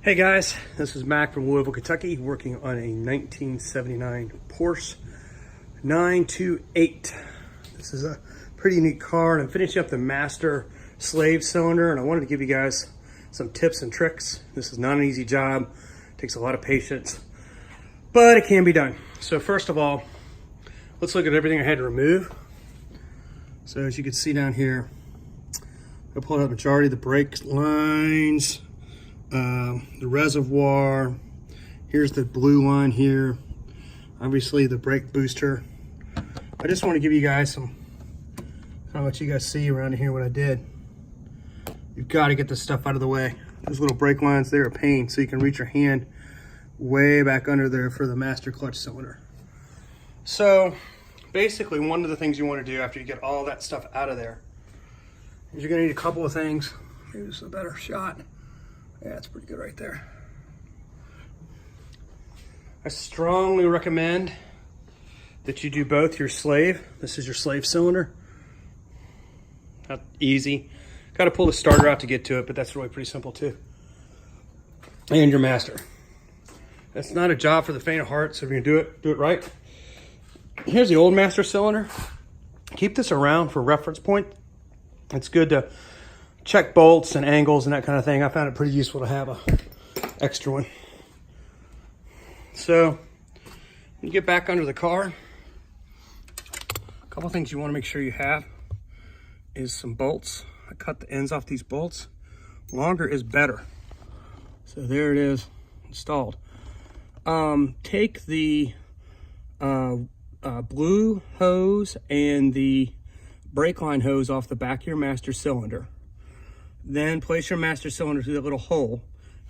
Hey guys, this is Mac from Louisville, Kentucky, working on a 1979 Porsche 928. This is a pretty neat car, and I'm finishing up the master slave cylinder, and I wanted to give you guys some tips and tricks. This is not an easy job. It takes a lot of patience, but it can be done. So first of all, let's look at everything I had to remove. So as you can see down here, I pulled out the majority of the brake lines, the reservoir. Here's the blue line here, obviously the brake booster. I just want to give you guys some, kind of let you guys see around here what I did. You've got to get this stuff out of the way. Those little brake lines, they're a pain, so you can reach your hand way back under there for the master clutch cylinder. So basically, one of the things you want to do after you get all that stuff out of there is you're going to need a couple of things. Maybe this is a better shot. Yeah, it's pretty good right there. I strongly recommend that you do both your slave. This is your slave cylinder. Not easy. Got to pull the starter out to get to it, but that's really pretty simple too. And your master. That's not a job for the faint of heart, so if you're gonna do it right. Here's the old master cylinder. Keep this around for reference point. It's good to check bolts and angles and that kind of thing. I found it pretty useful to have a extra one. So when you get back under the car, a couple things you want to make sure you have is some bolts. I cut the ends off these bolts. Longer is better. So there it is, installed. Take the blue hose and the brake line hose off the back of your master cylinder. Then place your master cylinder through that little hole,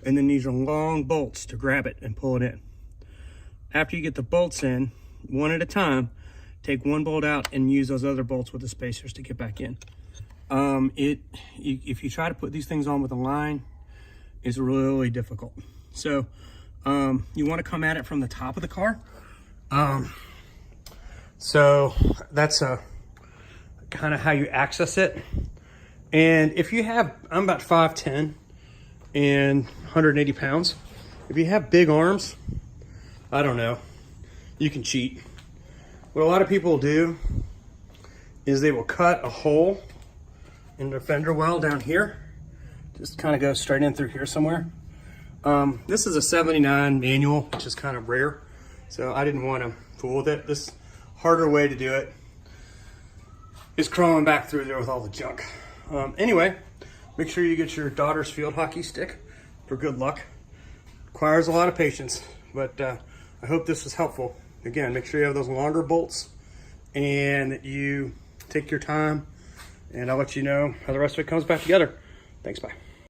and then these are long bolts to grab it and pull it in. After you get the bolts in, one at a time, take one bolt out and use those other bolts with the spacers to get back in. If you try to put these things on with a line, it's really difficult. So you want to come at it from the top of the car. So that's kind of how you access it. And if you have, I'm about 5'10" and 180 pounds. If you have big arms, I don't know, you can cheat. What a lot of people do is they will cut a hole in their fender well down here. Just kind of go straight in through here somewhere. This is a 79 manual, which is kind of rare. So I didn't want to fool with it. This harder way to do it is crawling back through there with all the junk. Anyway, make sure you get your daughter's field hockey stick for good luck. Requires a lot of patience, but I hope this was helpful. Again, make sure you have those longer bolts and that you take your time, and I'll let you know how the rest of it comes back together. Thanks, bye.